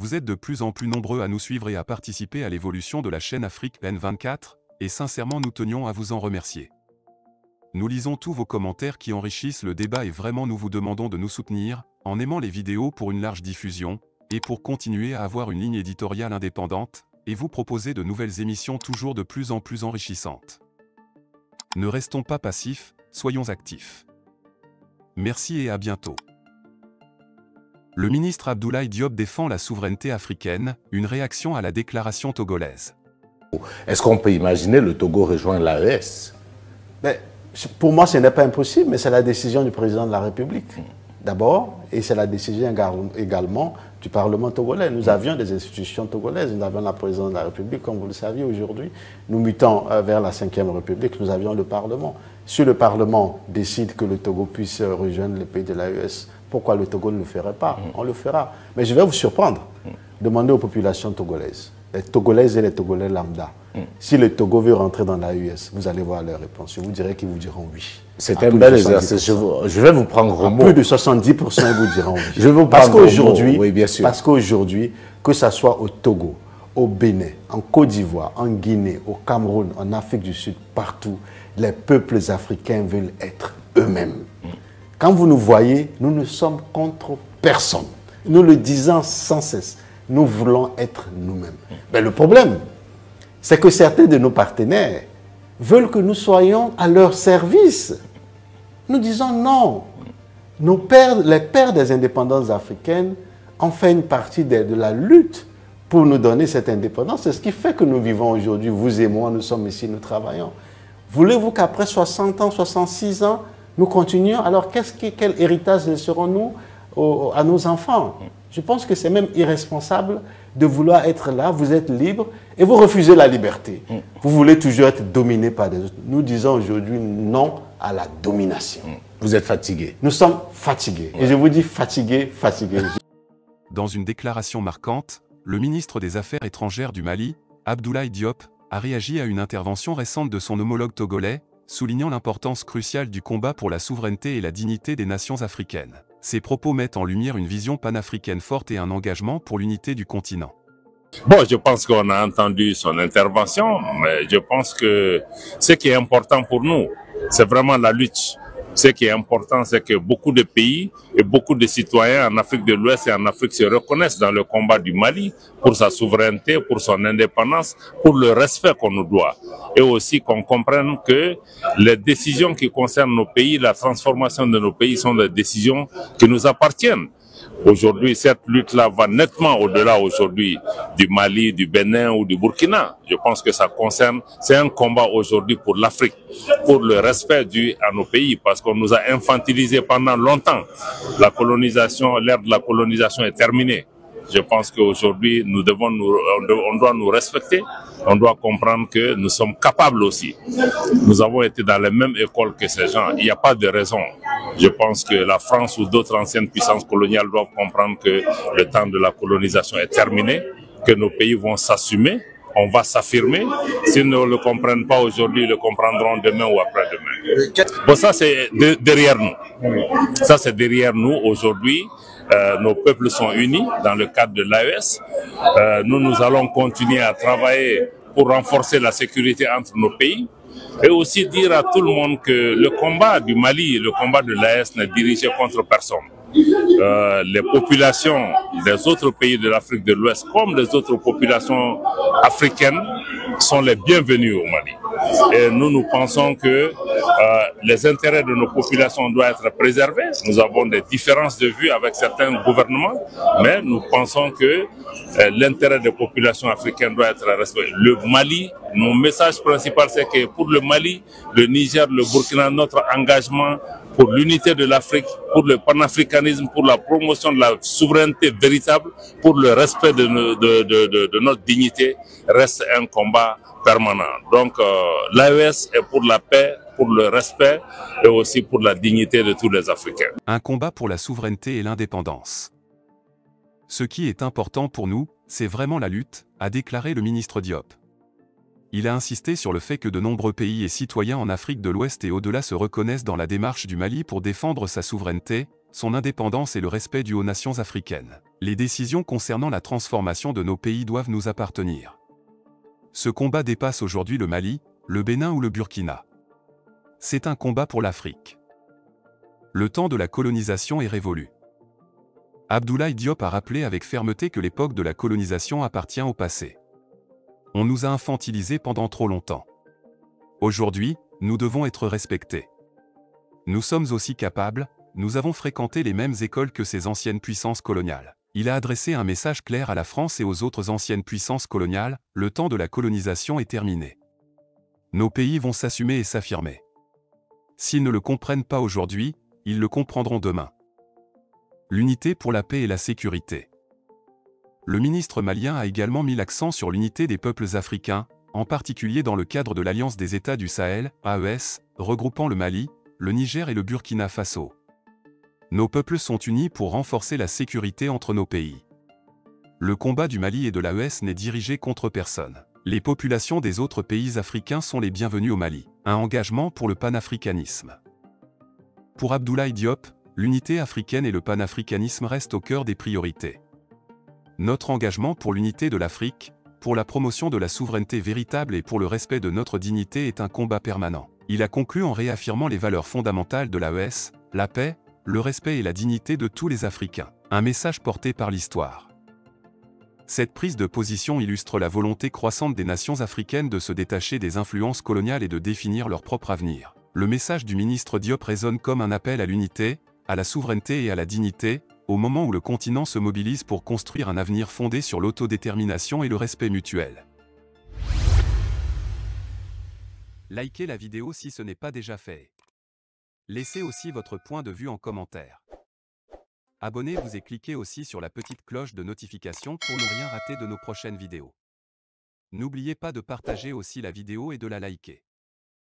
Vous êtes de plus en plus nombreux à nous suivre et à participer à l'évolution de la chaîne Afrique N24, et sincèrement nous tenions à vous en remercier. Nous lisons tous vos commentaires qui enrichissent le débat et vraiment nous vous demandons de nous soutenir, en aimant les vidéos pour une large diffusion, et pour continuer à avoir une ligne éditoriale indépendante, et vous proposer de nouvelles émissions toujours de plus en plus enrichissantes. Ne restons pas passifs, soyons actifs. Merci et à bientôt. Le ministre Abdoulaye Diop défend la souveraineté africaine, une réaction à la déclaration togolaise. Est-ce qu'on peut imaginer le Togo rejoindre l'AES? Pour moi, ce n'est pas impossible, mais c'est la décision du président de la République, d'abord, et c'est la décision également du Parlement togolais. Nous avions des institutions togolaises, nous avions la présidence de la République, comme vous le saviez aujourd'hui. Nous mutons vers la 5e République, nous avions le Parlement. Si le Parlement décide que le Togo puisse rejoindre les pays de l'AES, pourquoi le Togo ne le ferait pas? On le fera. Mais je vais vous surprendre. Demandez aux populations togolaises, les Togolaises et les Togolais lambda, si le Togo veut rentrer dans l'AES, vous allez voir leur réponse. Je vous dirai qu'ils vous diront oui. C'est un bel exercice. Je vais vous prendre au mot. Plus de 70%, ils vous diront oui. Je vais vous prendre oui, bien sûr. Parce qu'aujourd'hui, que ce soit au Togo, au Bénin, en Côte d'Ivoire, en Guinée, au Cameroun, en Afrique du Sud, partout, les peuples africains veulent être eux-mêmes. Quand vous nous voyez, nous ne sommes contre personne. Nous le disons sans cesse. Nous voulons être nous-mêmes. Mais le problème, c'est que certains de nos partenaires veulent que nous soyons à leur service. Nous disons non. Les pères des indépendances africaines ont fait une partie de la lutte pour nous donner cette indépendance. C'est ce qui fait que nous vivons aujourd'hui. Vous et moi, nous sommes ici, nous travaillons. Voulez-vous qu'après 60 ans, 66 ans, nous continuions? Alors, quel héritage laisserons-nous à nos enfants? Je pense que c'est même irresponsable de vouloir être là, vous êtes libre, et vous refusez la liberté. Vous voulez toujours être dominé par des autres. Nous disons aujourd'hui non à la domination. Vous êtes fatigué. Nous sommes fatigués. Et je vous dis fatigué, fatigué. Dans une déclaration marquante, le ministre des Affaires étrangères du Mali, Abdoulaye Diop, a réagi à une intervention récente de son homologue togolais, soulignant l'importance cruciale du combat pour la souveraineté et la dignité des nations africaines. Ces propos mettent en lumière une vision panafricaine forte et un engagement pour l'unité du continent. Bon, je pense qu'on a entendu son intervention, mais je pense que ce qui est important pour nous, c'est vraiment la lutte. Ce qui est important, c'est que beaucoup de pays et beaucoup de citoyens en Afrique de l'Ouest et en Afrique se reconnaissent dans le combat du Mali pour sa souveraineté, pour son indépendance, pour le respect qu'on nous doit. Et aussi qu'on comprenne que les décisions qui concernent nos pays, la transformation de nos pays sont des décisions qui nous appartiennent. Aujourd'hui, cette lutte-là va nettement au-delà aujourd'hui du Mali, du Bénin ou du Burkina. Je pense que ça concerne, c'est un combat aujourd'hui pour l'Afrique, pour le respect dû à nos pays, parce qu'on nous a infantilisés pendant longtemps. La colonisation, l'ère de la colonisation est terminée. Je pense qu'aujourd'hui, on doit nous respecter, on doit comprendre que nous sommes capables aussi. Nous avons été dans les mêmes écoles que ces gens. Il n'y a pas de raison. Je pense que la France ou d'autres anciennes puissances coloniales doivent comprendre que le temps de la colonisation est terminé, que nos pays vont s'assumer, on va s'affirmer. S'ils ne le comprennent pas aujourd'hui, ils le comprendront demain ou après-demain. Bon, ça c'est derrière nous. Ça c'est derrière nous aujourd'hui. Nos peuples sont unis dans le cadre de l'AES. Nous allons continuer à travailler pour renforcer la sécurité entre nos pays et aussi dire à tout le monde que le combat du Mali, le combat de l'AES n'est dirigé contre personne. Les populations des autres pays de l'Afrique de l'Ouest comme les autres populations africaines sont les bienvenues au Mali. Et nous pensons que les intérêts de nos populations doivent être préservés. Nous avons des différences de vues avec certains gouvernements, mais nous pensons que l'intérêt des populations africaines doit être respecté. Le Mali, mon message principal, c'est que pour le Mali, le Niger, le Burkina, notre engagement pour l'unité de l'Afrique, pour le panafricanisme, pour la promotion de la souveraineté véritable, pour le respect de notre dignité, reste un combat permanent. Donc l'AES est pour la paix, pour le respect et aussi pour la dignité de tous les Africains. Un combat pour la souveraineté et l'indépendance. Ce qui est important pour nous, c'est vraiment la lutte, a déclaré le ministre Diop. Il a insisté sur le fait que de nombreux pays et citoyens en Afrique de l'Ouest et au-delà se reconnaissent dans la démarche du Mali pour défendre sa souveraineté, son indépendance et le respect dû aux nations africaines. Les décisions concernant la transformation de nos pays doivent nous appartenir. Ce combat dépasse aujourd'hui le Mali, le Bénin ou le Burkina. C'est un combat pour l'Afrique. Le temps de la colonisation est révolu. Abdoulaye Diop a rappelé avec fermeté que l'époque de la colonisation appartient au passé. On nous a infantilisés pendant trop longtemps. Aujourd'hui, nous devons être respectés. Nous sommes aussi capables, nous avons fréquenté les mêmes écoles que ces anciennes puissances coloniales. Il a adressé un message clair à la France et aux autres anciennes puissances coloniales, le temps de la colonisation est terminé. Nos pays vont s'assumer et s'affirmer. S'ils ne le comprennent pas aujourd'hui, ils le comprendront demain. L'unité pour la paix et la sécurité. Le ministre malien a également mis l'accent sur l'unité des peuples africains, en particulier dans le cadre de l'Alliance des États du Sahel, AES, regroupant le Mali, le Niger et le Burkina Faso. Nos peuples sont unis pour renforcer la sécurité entre nos pays. Le combat du Mali et de l'AES n'est dirigé contre personne. Les populations des autres pays africains sont les bienvenues au Mali. Un engagement pour le panafricanisme. Pour Abdoulaye Diop, l'unité africaine et le panafricanisme restent au cœur des priorités. Notre engagement pour l'unité de l'Afrique, pour la promotion de la souveraineté véritable et pour le respect de notre dignité est un combat permanent. Il a conclu en réaffirmant les valeurs fondamentales de l'AES, la paix, le respect et la dignité de tous les Africains. Un message porté par l'histoire. Cette prise de position illustre la volonté croissante des nations africaines de se détacher des influences coloniales et de définir leur propre avenir. Le message du ministre Diop résonne comme un appel à l'unité, à la souveraineté et à la dignité, au moment où le continent se mobilise pour construire un avenir fondé sur l'autodétermination et le respect mutuel. Likez la vidéo si ce n'est pas déjà fait. Laissez aussi votre point de vue en commentaire. Abonnez-vous et cliquez aussi sur la petite cloche de notification pour ne rien rater de nos prochaines vidéos. N'oubliez pas de partager aussi la vidéo et de la liker.